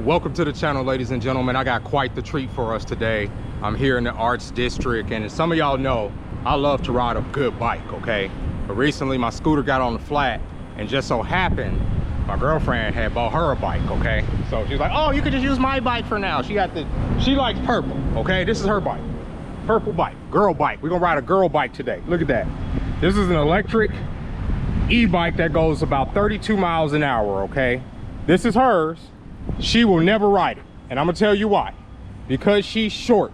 Welcome to the channel, ladies and gentlemen. I got quite the treat for us today. I'm here in the Arts District, and as some of y'all know, I love to ride a good bike, okay? But recently my scooter got on the flat, and just so happened my girlfriend had bought her a bike, okay? So she's like, oh, you could just use my bike for now. She likes purple, okay? This is her bike. Purple bike, girl bike. We're gonna ride a girl bike today. Look at that. This is an electric e-bike that goes about 32 miles an hour, okay? This is hers. She will never ride it, and I'm gonna tell you why. Because she's short.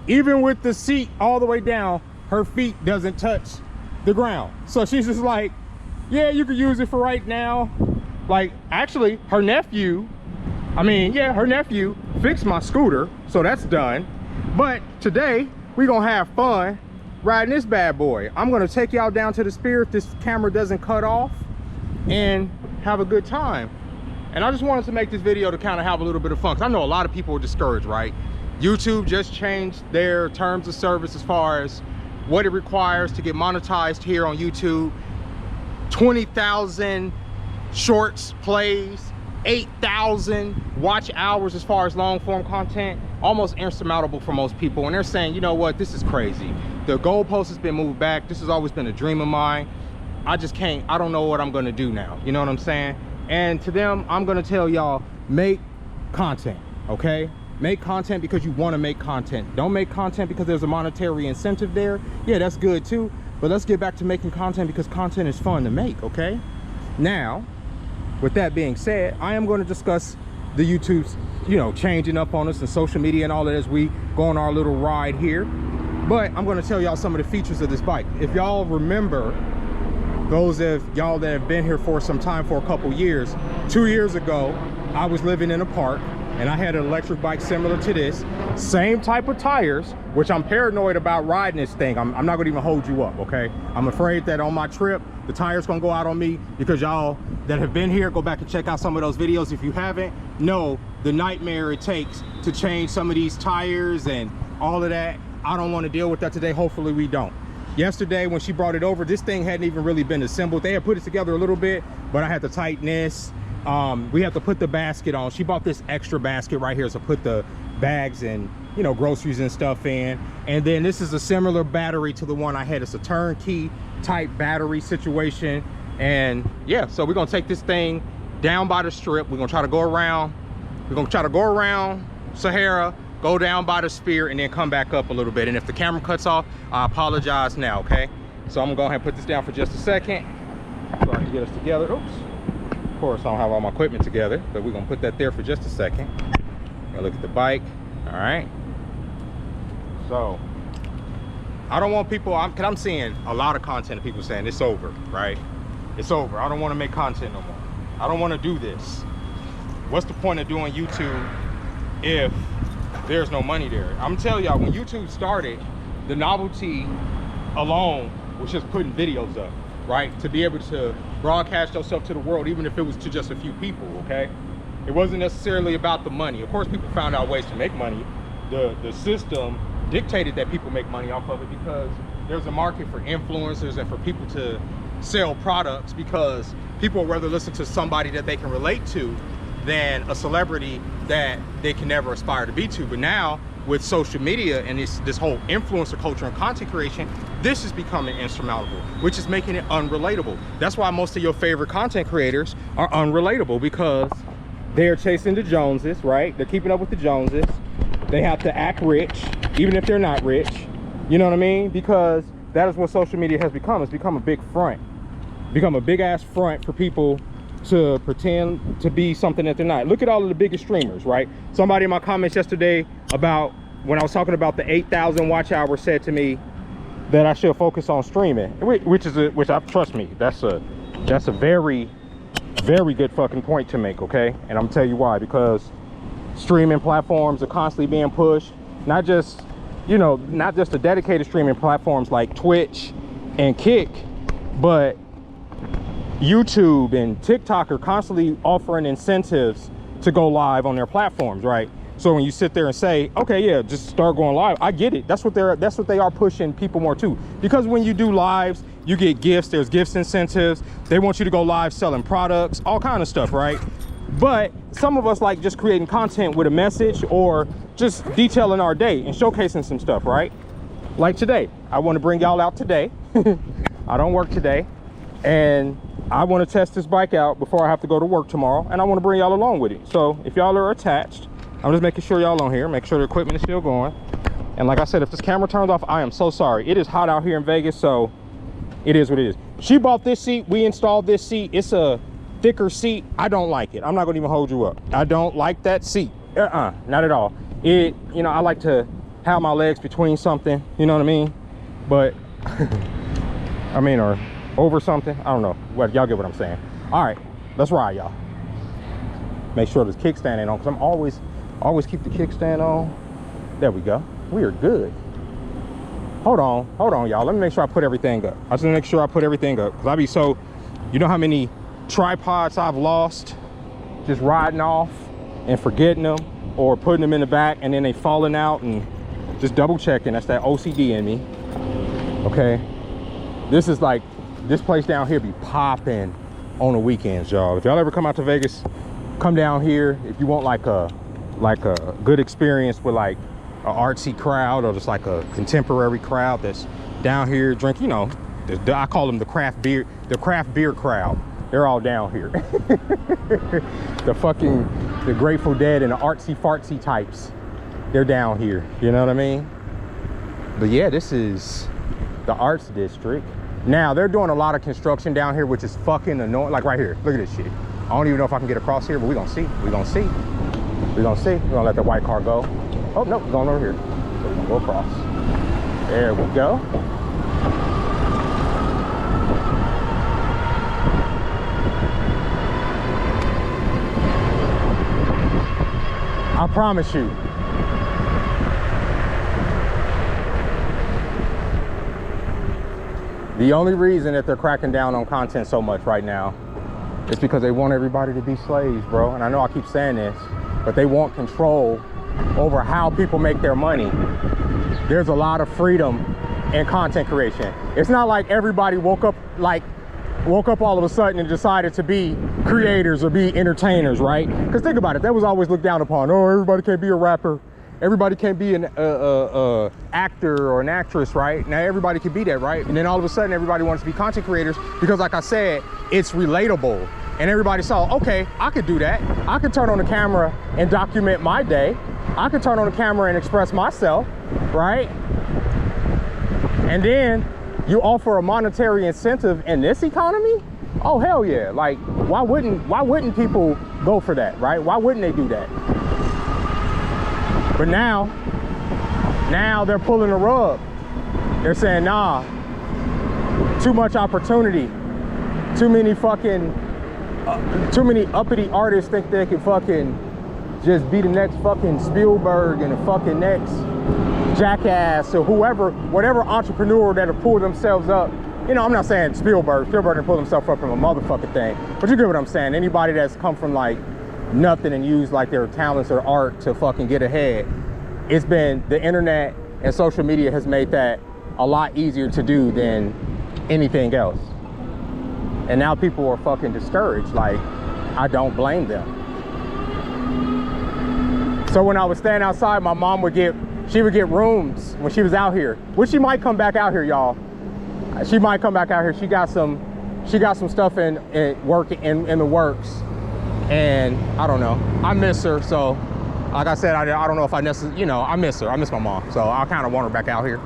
Even with the seat all the way down, her feet doesn't touch the ground. So she's just like, yeah, you could use it for right now. Like, actually, her nephew fixed my scooter, so that's done. But today, we're gonna have fun riding this bad boy. I'm gonna take y'all down to the Spear if this camera doesn't cut off, and have a good time. And I just wanted to make this video to kind of have a little bit of fun, because I know a lot of people are discouraged, right? YouTube just changed their terms of service as far as what it requires to get monetized here on YouTube. 20,000 shorts plays, 8,000 watch hours as far as long form content, almost insurmountable for most people. And they're saying, you know what, this is crazy. The goalpost has been moved back. This has always been a dream of mine. I don't know what I'm gonna do now. You know what I'm saying? And to them, I'm gonna tell y'all, make content, okay? Make content because you wanna make content. Don't make content because there's a monetary incentive there. Yeah, that's good too, but let's get back to making content because content is fun to make, okay? Now, with that being said, I am gonna discuss the YouTube's, changing up on us and social media and all that as we go on our little ride here. But I'm gonna tell y'all some of the features of this bike. If y'all remember, those of y'all that have been here for some time, for a couple years, 2 years ago, I was living in a park and I had an electric bike similar to this, same type of tires, which I'm paranoid about riding this thing. I'm not gonna even hold you up, okay? I'm afraid that on my trip, the tires gonna go out on me, because y'all that have been here, go back and check out some of those videos if you haven't, know the nightmare it takes to change some of these tires and all of that. I don't wanna deal with that today, hopefully we don't. Yesterday when she brought it over, this thing hadn't even really been assembled. They had put it together a little bit, but I had to tighten this. We have to put the basket on. She bought this extra basket right here to put the bags and groceries and stuff in. And then this is a similar battery to the one I had. It's a turnkey type battery situation. And yeah, so we're gonna take this thing down by the strip. We're gonna try to go around. We're gonna try to go around Sahara, go down by the Spear, and then come back up a little bit. And if the camera cuts off, I apologize now, okay? So I'm gonna go ahead and put this down for just a second so I can get us together. Oops. Of course, I don't have all my equipment together, but we're gonna put that there for just a second. Gonna look at the bike. All right. So I don't want people, because I'm seeing a lot of content of people saying it's over, right? It's over. I don't want to make content no more. I don't want to do this. What's the point of doing YouTube if there's no money there? I'm telling y'all, when YouTube started, the novelty alone was just putting videos up, right? To be able to broadcast yourself to the world, even if it was to just a few people, okay? It wasn't necessarily about the money. Of course, people found out ways to make money. The system dictated that people make money off of it because there's a market for influencers and for people to sell products, because people would rather listen to somebody that they can relate to than a celebrity that they can never aspire to be to. But now with social media and this whole influencer culture and content creation, this is becoming insurmountable, which is making it unrelatable. That's why most of your favorite content creators are unrelatable, because they're chasing the Joneses, right? They're keeping up with the Joneses. They have to act rich, even if they're not rich. You know what I mean? Because that is what social media has become. It's become a big front, become a big ass front for people to pretend to be something that they're not. Look at all of the biggest streamers, right? Somebody in my comments yesterday about when I was talking about the 8,000 watch hours said to me that I should focus on streaming, which trust me, that's a very, very good fucking point to make, okay? And I'm gonna tell you why. Because streaming platforms are constantly being pushed, not just the dedicated streaming platforms like Twitch and Kick, but YouTube and TikTok are constantly offering incentives to go live on their platforms, right? So when you sit there and say, okay, yeah, just start going live, I get it. That's what they are pushing people more to. Because when you do lives, you get gifts, there's gifts incentives. They want you to go live selling products, all kind of stuff, right? But some of us like just creating content with a message or just detailing our day and showcasing some stuff, right? Like today, I want to bring y'all out today. I don't work today, and I want to test this bike out before I have to go to work tomorrow, and I want to bring y'all along with it. So if y'all are attached, I'm just making sure y'all on here, make sure the equipment is still going. And like I said, if this camera turns off, I am so sorry. It is hot out here in Vegas, so it is what it is. She bought this seat, we installed this seat. It's a thicker seat. I don't like it. I'm not gonna even hold you up. I don't like that seat. Not at all. You know, I like to have my legs between something, you know what I mean? But I mean, or over something, I don't know. Well, y'all get what I'm saying. All right, let's ride, y'all. Make sure this kickstand ain't on, because I'm always keep the kickstand on. There we go. We are good. Hold on, y'all. Let me make sure I put everything up. I just want to make sure I put everything up, because I be so, you know how many tripods I've lost just riding off and forgetting them, or putting them in the back and then they falling out, and just double checking. That's that OCD in me. Okay, this is like, this place down here be popping on the weekends, y'all. If y'all ever come out to Vegas, come down here if you want like a good experience with like an artsy crowd, or just like a contemporary crowd that's down here drink, you know, I call them the craft beer crowd. They're all down here. the Grateful Dead and the artsy fartsy types, they're down here, you know what I mean? But yeah, this is the arts district. Now they're doing a lot of construction down here, which is fucking annoying. Like right here, look at this shit. I don't even know if I can get across here, but we're gonna see. We're gonna see. We're gonna let the white car go. Oh no, it's going over here. So we're gonna go across. There we go. I promise you. The only reason that they're cracking down on content so much right now is because they want everybody to be slaves, bro. And I know I keep saying this, but they want control over how people make their money. There's a lot of freedom in content creation. It's not like everybody woke up all of a sudden and decided to be creators or be entertainers, right? Because think about it, that was always looked down upon. Oh, everybody can't be a rapper. Everybody can't be an actor or an actress, right? Now everybody can be that, right? And then all of a sudden everybody wants to be content creators because, like I said, it's relatable. And everybody saw, okay, I could do that. I could turn on the camera and document my day. I could turn on the camera and express myself, right? And then you offer a monetary incentive in this economy? Oh, hell yeah. Like, why wouldn't people go for that, right? Why wouldn't they do that? But now they're pulling the rug. They're saying, nah, too much opportunity. Too many uppity artists think they can fucking just be the next fucking Spielberg and the fucking next Jackass or whatever entrepreneur that'll pull themselves up. You know, I'm not saying Spielberg didn't pull himself up from a motherfucking thing, but you get what I'm saying. Anybody that's come from like nothing and used like their talents or art to fucking get ahead. It's been, the internet and social media has made that a lot easier to do than anything else. And now people are fucking discouraged. Like, I don't blame them. So when I was staying outside, my mom would get rooms when she was out here, which she might come back out here, y'all. She might come back out here. She got some stuff in the works. And I don't know, I miss her. So like I said, I don't know if I necessarily, you know, I miss her. I miss my mom. So I kind of want her back out here.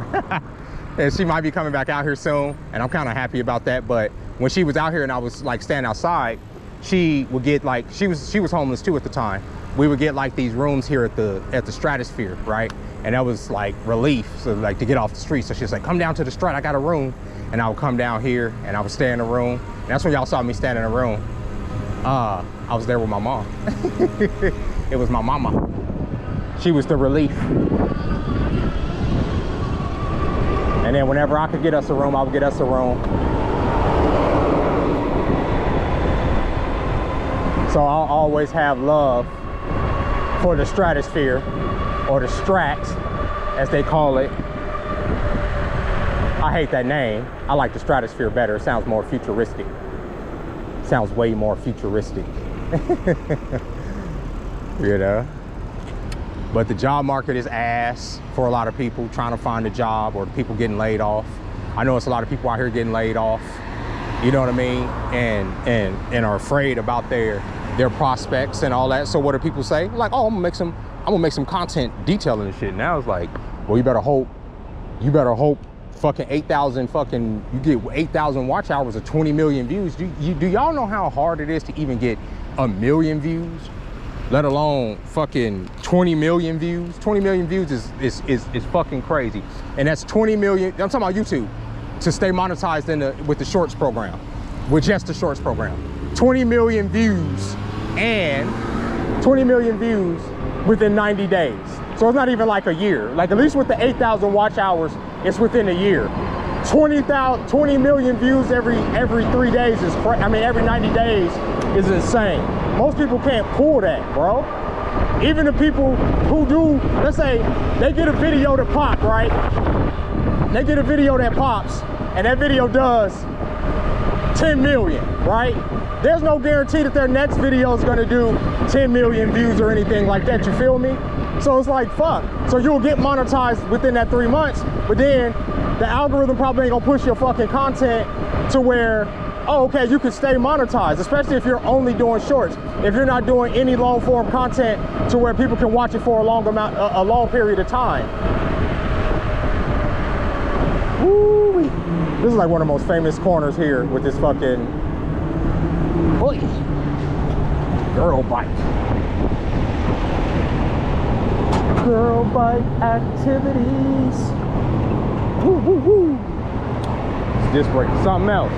And she might be coming back out here soon. And I'm kind of happy about that. But when she was out here and I was like standing outside, she would get like, she was homeless too at the time. We would get like these rooms here at the Stratosphere, right? And that was like relief, so like to get off the street. So she was like, come down to the Strat, I got a room. And I would come down here and I would stay in the room. And that's when y'all saw me stand in the room. I was there with my mom. It was my mama. She was the relief. And then whenever I could get us a room, I would get us a room. So I'll always have love for the Stratosphere, or the Strat, as they call it. I hate that name. I like the Stratosphere better. It sounds more futuristic. Sounds way more futuristic. You know? But the job market is ass for a lot of people trying to find a job, or people getting laid off. I know it's a lot of people out here getting laid off, you know what I mean? And are afraid about their prospects and all that. So what do people say? Like, oh, I'm gonna make some content detailing this shit. Now it's like, well, you better hope fucking 8,000 fucking, you get 8,000 watch hours or 20 million views. Do y'all know how hard it is to even get 1 million views, let alone fucking 20 million views? 20 million views is fucking crazy. And that's 20 million, I'm talking about YouTube, to stay monetized with the shorts program, with just the shorts program. 20 million views, and 20 million views within 90 days. So it's not even like a year. Like, at least with the 8,000 watch hours, it's within a year. 20 million views every 3 days is every 90 days is insane. Most people can't pull that, bro. Even the people who do, let's say they get a video to pop, right? They get a video that pops, and that video does 10 million, right? There's no guarantee that their next video is gonna do 10 million views or anything like that, you feel me? So it's like, fuck. So you'll get monetized within that 3 months, but then the algorithm probably ain't gonna push your fucking content to where, oh, okay, you can stay monetized, especially if you're only doing shorts. If you're not doing any long form content to where people can watch it for a long period of time. Woo-wee. This is like one of the most famous corners here with this fucking, oy, girl bike. Girl bike activities. Woo, woo, woo. It's disc brake, something else.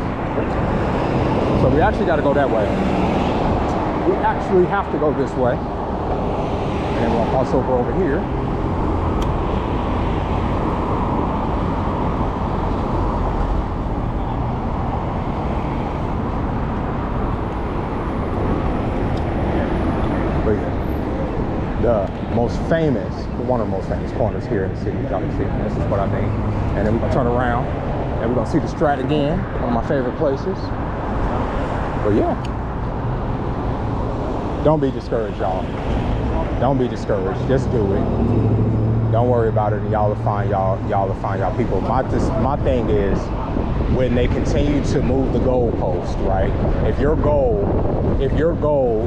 So we actually got to go that way. We actually have to go this way. And then we'll cross over here. But yeah, one of the most famous corners here in the city, y'all can see. This is what I mean. And then we're gonna turn around and we're gonna see the Strat again, one of my favorite places. But yeah, don't be discouraged, y'all. Don't be discouraged, just do it. Don't worry about it, and y'all will find y'all people. My thing is, when they continue to move the goalpost, right? If your goal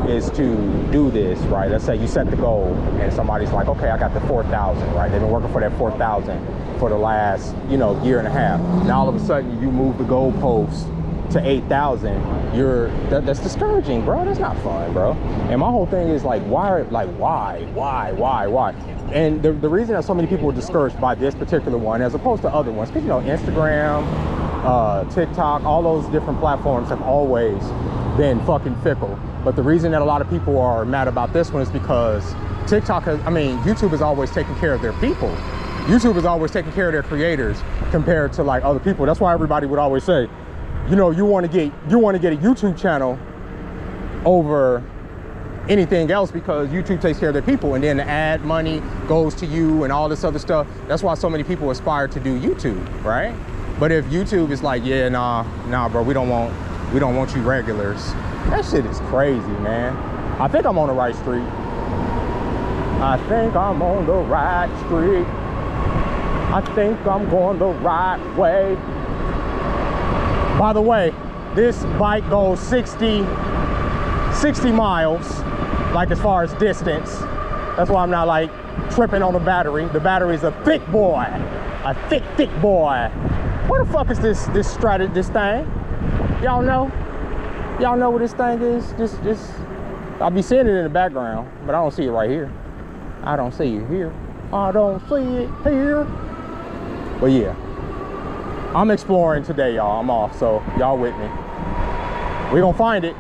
is to do this, right? Let's say you set the goal and somebody's like, okay, I got the 4,000, right? They've been working for that 4,000 for the last, year and a half. Now all of a sudden you move the goalpost to 8,000. That's discouraging, bro. That's not fun, bro. And my whole thing is like, why? And the reason that so many people are discouraged by this particular one, as opposed to other ones, because Instagram, TikTok, all those different platforms have always been fucking fickle. But the reason that a lot of people are mad about this one is because YouTube is always taking care of their people. YouTube is always taking care of their creators compared to like other people. That's why everybody would always say, you want to get a YouTube channel over anything else, because YouTube takes care of their people, and then the ad money goes to you and all this other stuff. That's why so many people aspire to do YouTube, right? But if YouTube is like, yeah, nah, bro, we don't want you regulars. That shit is crazy, man. I think I'm on the right street. I think I'm on the right street. I think I'm going the right way. By the way, this bike goes 60 miles, like as far as distance. That's why I'm not like tripping on the battery. The battery's a thick boy, a thick boy. Where the fuck is this thing? Y'all know? Y'all know what this thing is? This. I'll be seeing it in the background, but I don't see it right here. I don't see it here. I don't see it here. But yeah, I'm exploring today, y'all. I'm off, so y'all with me. We gonna find it.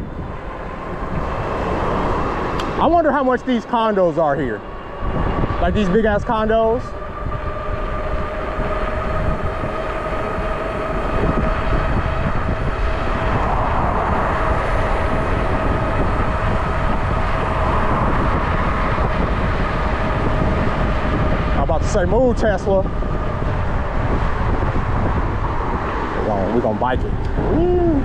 I wonder how much these condos are here. Like these big ass condos. I'm about to say, move, Tesla. We're gonna bike it. Woo.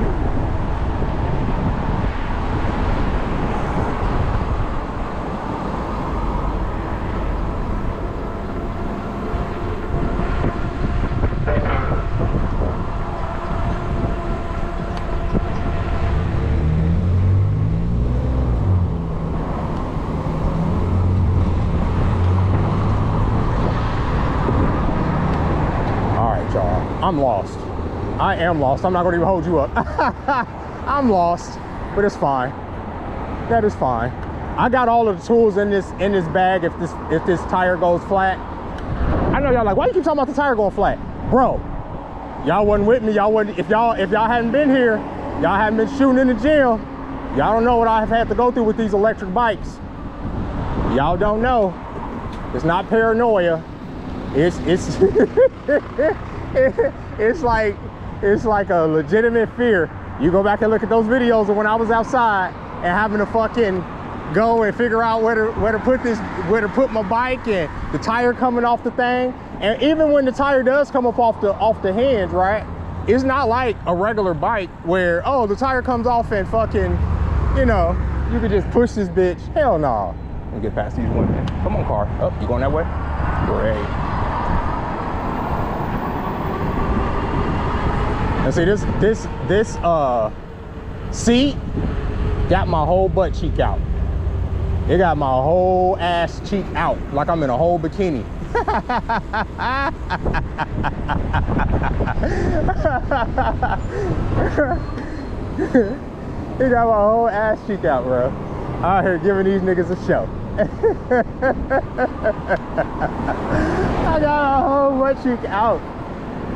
I'm lost. I am lost. I'm not gonna even hold you up. I'm lost, but it's fine. That is fine. I got all of the tools in this bag if this tire goes flat. I know y'all like, why you keep talking about the tire going flat? Bro, y'all wasn't with me. Y'all wasn't, if y'all hadn't been here, y'all hadn't been shooting in the gym, y'all don't know what I've had to go through with these electric bikes. Y'all don't know. It's not paranoia. It's it's like a legitimate fear. You go back and look at those videos of when I was outside and having to fucking go and figure out where to put my bike, and the tire coming off the thing. And even when the tire does come up off the hinge, right? It's not like a regular bike where, oh, the tire comes off and fucking, you know, you could just push this bitch. Hell no. Let me get past these women. Come on, car. Oh, you going that way? Great. And see, this seat got my whole butt cheek out. It got my whole ass cheek out, like I'm in a whole bikini. It got my whole ass cheek out, bro. Out here giving these niggas a show. I got a whole butt cheek out,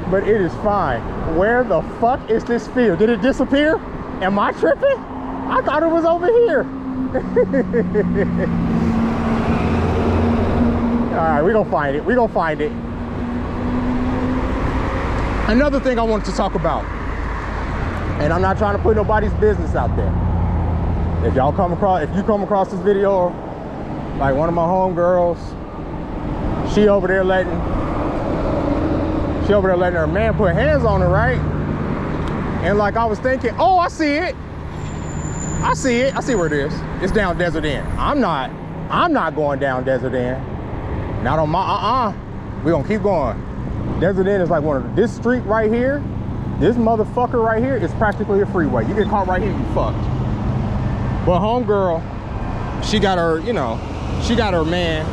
but it is fine. Where the fuck is this feel? Did it disappear? Am I tripping? I thought it was over here. All right, we gonna find it. We gonna find it. Another thing I wanted to talk about, and I'm not trying to put nobody's business out there. If you come across this video, like one of my homegirls, she over there letting her man put hands on her, right? And like I was thinking, oh, I see it. I see it. I see where it is. It's down Desert End. I'm not going down Desert End. Not on my, We're gonna keep going. Desert End is like this street right here, this motherfucker right here is practically a freeway. You get caught right here, you fucked. But homegirl, she got her, you know, she got her man,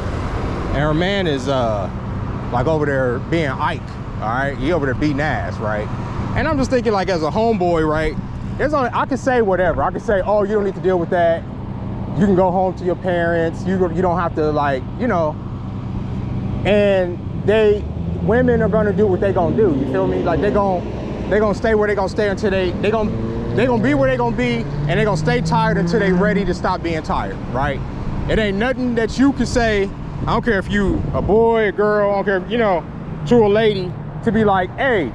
and her man is like over there being Ike, all right? He over there beating ass, right? And I'm just thinking, like, as a homeboy, right? I can say whatever. I can say, oh, you don't need to deal with that. You can go home to your parents. You don't have to, like, you know. And women are gonna do what they gonna do. You feel me? Like they gonna stay where they gonna stay until they gonna be where they gonna be, and they gonna stay tired until they ready to stop being tired, right? It ain't nothing that you can say. I don't care if you a boy, a girl. I don't care, you know, to a lady, to be like, hey,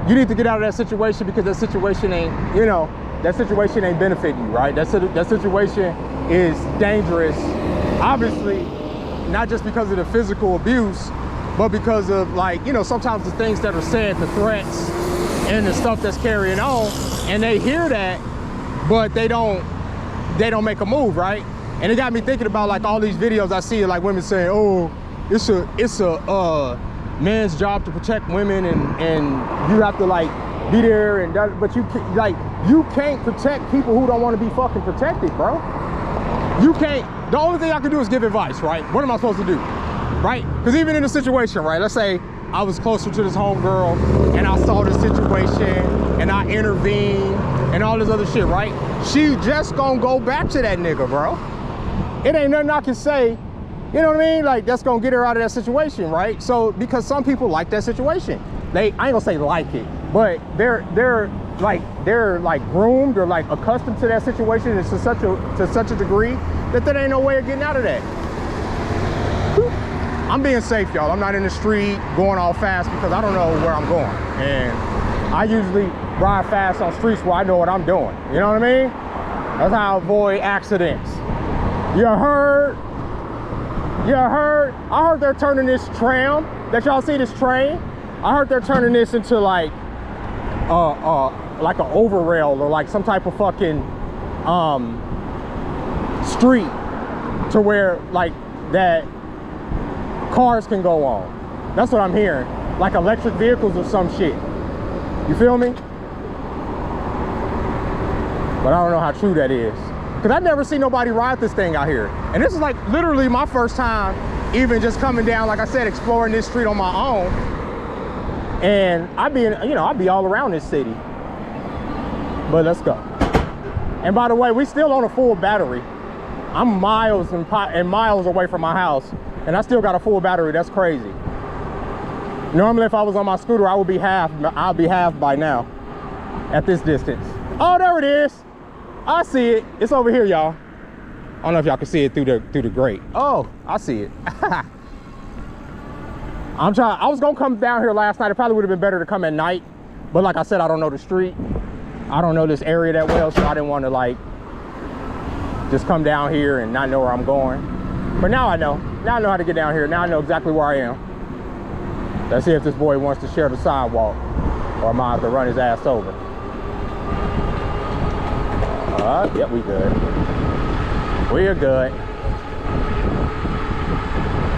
you need to get out of that situation because that situation ain't, you know, that situation ain't benefiting you, right? That situation is dangerous, obviously, not just because of the physical abuse, but because of, like, you know, sometimes the things that are said, the threats and the stuff that's carrying on, and they hear that, but they don't make a move, right? And it got me thinking about, like, all these videos I see, like women saying, oh, it's a man's job to protect women, and you have to, like, be there, and but you can't protect people who don't want to be fucking protected, bro. You can't. The only thing I can do is give advice, right? What am I supposed to do, right? Because even in a situation, right, let's say I was closer to this homegirl and I saw this situation and I intervened and all this other shit, right? She just gonna go back to that nigga, bro. It ain't nothing I can say, you know what I mean? Like, that's gonna get her out of that situation, right? So, because some people like that situation. I ain't gonna say like it, but they're like groomed or like accustomed to that situation to such a degree that there ain't no way of getting out of that. I'm being safe, y'all. I'm not in the street going all fast because I don't know where I'm going. And I usually ride fast on streets where I know what I'm doing. You know what I mean? That's how I avoid accidents. You heard? I heard they're turning this tram, that y'all see this train? I heard they're turning this into like an overrail or like some type of fucking street to where like that cars can go on. That's what I'm hearing. Like electric vehicles or some shit. You feel me? But I don't know how true that is. Because I've never seen nobody ride this thing out here. And this is like literally my first time even just coming down, like I said, exploring this street on my own. And I'd be all around this city. But let's go. And by the way, we still on a full battery. I'm miles and miles away from my house, and I still got a full battery. That's crazy. Normally, if I was on my scooter, I'll be half by now at this distance. Oh, there it is. I see it. It's over here, y'all. I don't know if y'all can see it through the grate. Oh, I see it. I was gonna come down here last night. It probably would have been better to come at night, but like I said, I don't know the street. I don't know this area that well, so I didn't want to like just come down here and not know where I'm going. But now I know. Now I know how to get down here. Now I know exactly where I am. Let's see if this boy wants to share the sidewalk, or I might have to run his ass over. Yep, we good. We're good.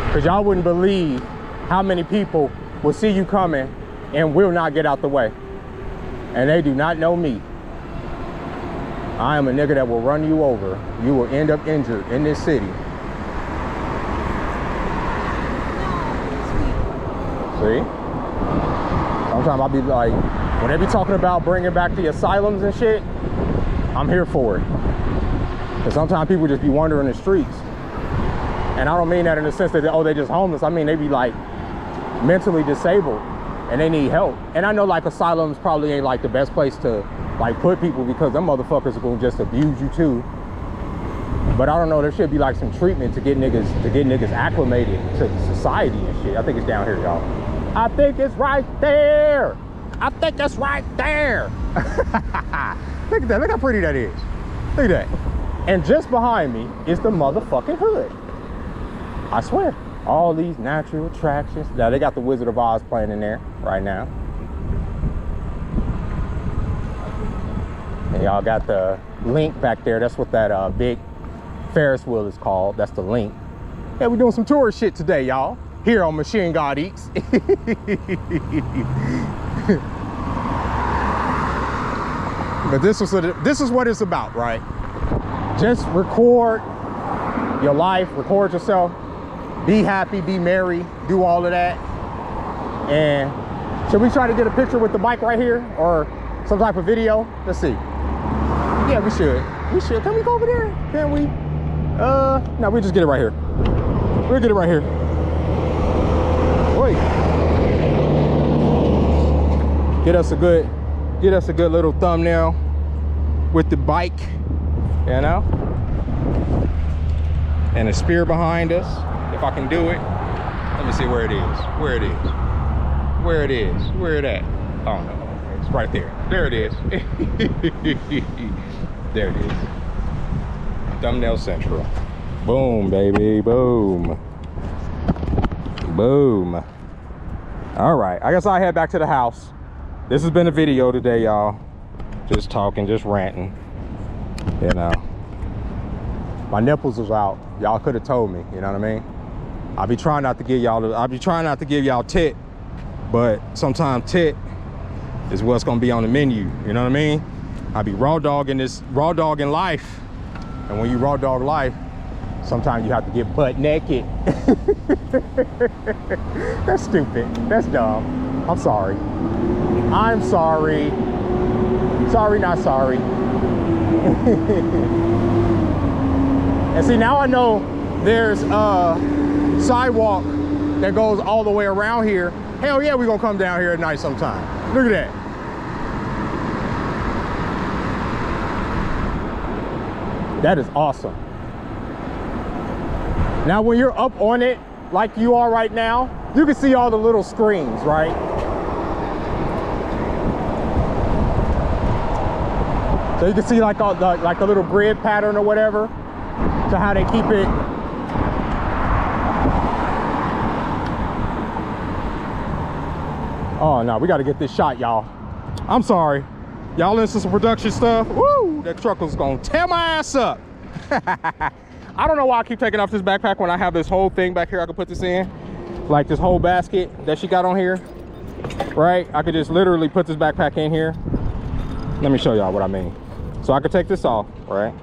Because y'all wouldn't believe how many people will see you coming and will not get out the way. And they do not know me. I am a nigga that will run you over. You will end up injured in this city. See? Sometimes I'll be like, when they be talking about bringing back the asylums and shit, I'm here for it. Because sometimes people just be wandering the streets. And I don't mean that in the sense that, oh, they just homeless. I mean, they be like mentally disabled and they need help. And I know like asylums probably ain't like the best place to like put people, because them motherfuckers are gonna just abuse you too. But I don't know, there should be like some treatment to get niggas acclimated to society and shit. I think it's down here, y'all. I think it's right there. I think it's right there. Look at that, look how pretty that is. Look at that. And just behind me is the motherfucking hood. I swear, all these natural attractions. Now they got the Wizard of Oz playing in there right now. And y'all got the link back there. That's what that big Ferris wheel is called. That's the link. Yeah, we're doing some tourist shit today, y'all. Here on Machine God Eats. But this is what it's about, right? Just record your life, record yourself, be happy, be merry, do all of that. And should we try to get a picture with the bike right here, or some type of video? Let's see. Yeah, we should. We should. Can we go over there? Can we? No, we just get it right here. We'll get it right here. Wait. Get us a good little thumbnail with the bike, you know? And a spear behind us, if I can do it. Let me see where it is. Where it is. Where it is. Where it at? Oh no. It's right there. There it is. There it is. Thumbnail Central. Boom, baby. Boom. Boom. All right. I guess I'll head back to the house. This has been a video today, y'all. Just talking, just ranting. You know. My nipples was out. Y'all could have told me, you know what I mean? I'll be trying not to give y'all tit, but sometimes tit is what's gonna be on the menu, you know what I mean? I'll be raw dogging life. And when you raw dog life, sometimes you have to get butt naked. That's stupid, that's dumb. I'm sorry. I'm sorry. Sorry, not sorry. And see, now I know there's a sidewalk that goes all the way around here. Hell yeah, we're gonna come down here at night sometime. Look at that. That is awesome. Now when you're up on it, like you are right now, you can see all the little screens, right? So you can see like all the, like a little grid pattern or whatever, to how they keep it. Oh no, we gotta get this shot, y'all. I'm sorry. Y'all into some production stuff? Woo! That truck was gonna tear my ass up. I don't know why I keep taking off this backpack when I have this whole thing back here I could put this in. Like this whole basket that she got on here, right? I could just literally put this backpack in here. Let me show y'all what I mean. So I could take this off, right?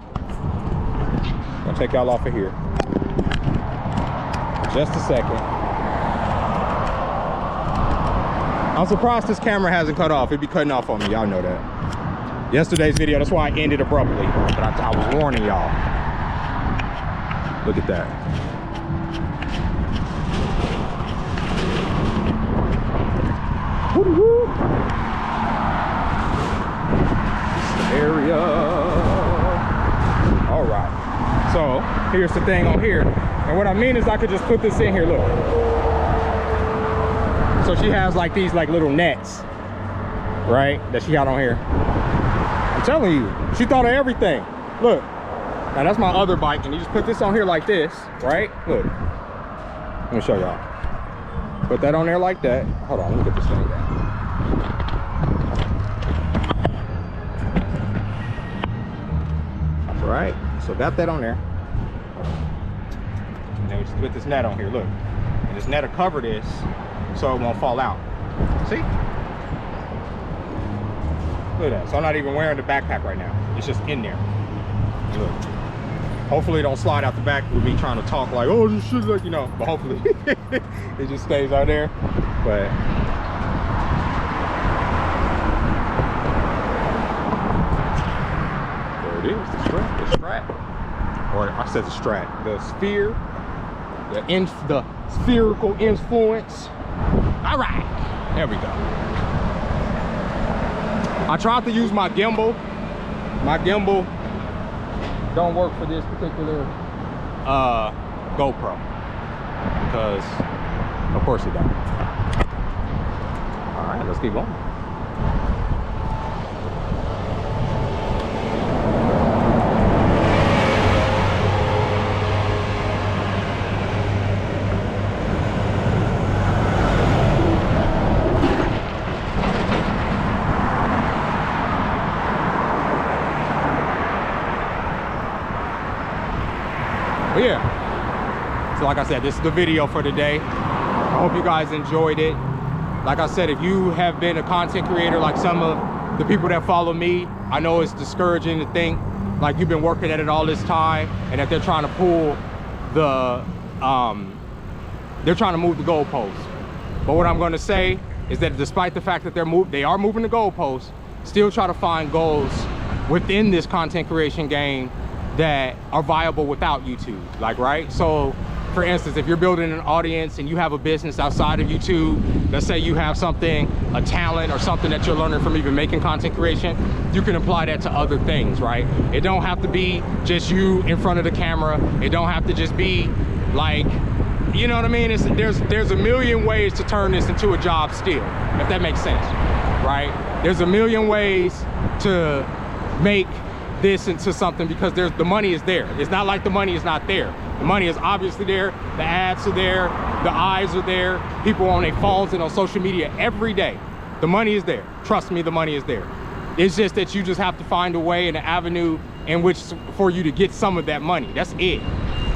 I'll take y'all off of here. Just a second. I'm surprised this camera hasn't cut off. It'd be cutting off on me, y'all know that. Yesterday's video, that's why I ended abruptly. But I was warning y'all. Look at that. Woo-hoo. This is the area. All right. So here's the thing on here. And what I mean is I could just put this in here, look. So she has like these like little nets, right, that she got on here. I'm telling you, she thought of everything. Look, now that's my other bike, and you just put this on here like this, right? Look, let me show y'all. Put that on there like that. Hold on, let me get this thing down. That's right, so got that on there. And then we just put this net on here, look. And this net will cover this so it won't fall out. See? Look at that. So I'm not even wearing the backpack right now. It's just in there. Look. Hopefully it don't slide out the back with me trying to talk like, oh, this shit, like, you know. But hopefully it just stays out there. But there it is. The strap. The strap. Or I said the strap. The sphere. The spherical influence. All right, there we go. I tried to use my gimbal. My gimbal don't work for this particular GoPro because of course it don't. All right, let's keep going. But yeah, so like I said, this is the video for today. I hope you guys enjoyed it. Like I said, if you have been a content creator like some of the people that follow me, I know it's discouraging to think like you've been working at it all this time and that they're trying to pull the they're trying to move the goalposts. But what I'm going to say is that despite the fact that they are moving the goalposts, still try to find goals within this content creation game that are viable without YouTube, like, right? So for instance, if you're building an audience and you have a business outside of YouTube, let's say you have something, a talent or something that you're learning from even making content creation, you can apply that to other things, right? It don't have to be just you in front of the camera. It don't have to just be like, you know what I mean? There's a million ways to turn this into a job still, if that makes sense, right? There's a million ways to make this into something because the money is there. It's not like the money is not there. The money is obviously there. The ads are there. The eyes are there. People on their phones and on social media every day. The money is there. Trust me, the money is there. It's just that you just have to find a way and an avenue in which for you to get some of that money. That's it.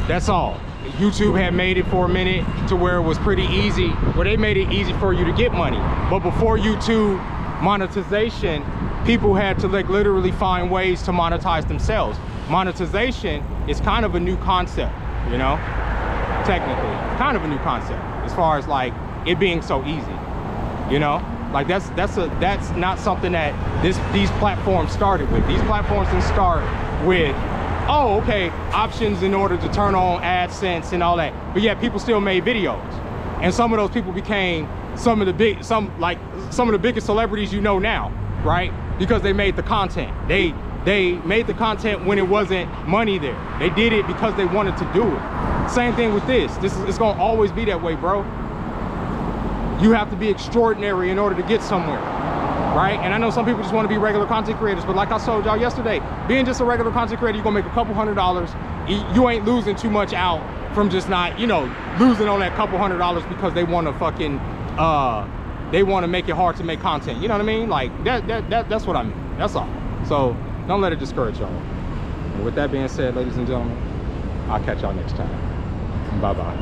That's all. YouTube had made it for a minute to where it was pretty easy, where they made it easy for you to get money. But before YouTube monetization, people had to like literally find ways to monetize themselves. Monetization is kind of a new concept, you know, technically kind of a new concept as far as like it being so easy, you know, like that's not something that these platforms started with. These platforms didn't start with, oh, okay, options in order to turn on AdSense and all that, but yet people still made videos, and some of those people became some of the biggest celebrities you know now, right? Because they made the content. They made the content when it wasn't money there. They did it because they wanted to do it. Same thing with this. It's gonna always be that way, bro. You have to be extraordinary in order to get somewhere, right? And I know some people just want to be regular content creators, but like I told y'all yesterday, being just a regular content creator, you're gonna make a couple $100s. You ain't losing too much out from just not, you know, losing on that couple $100s because they want to fucking they want to make it hard to make content. You know what I mean? Like that's what I mean. That's all. So don't let it discourage y'all. And with that being said, ladies and gentlemen, I'll catch y'all next time. Bye bye.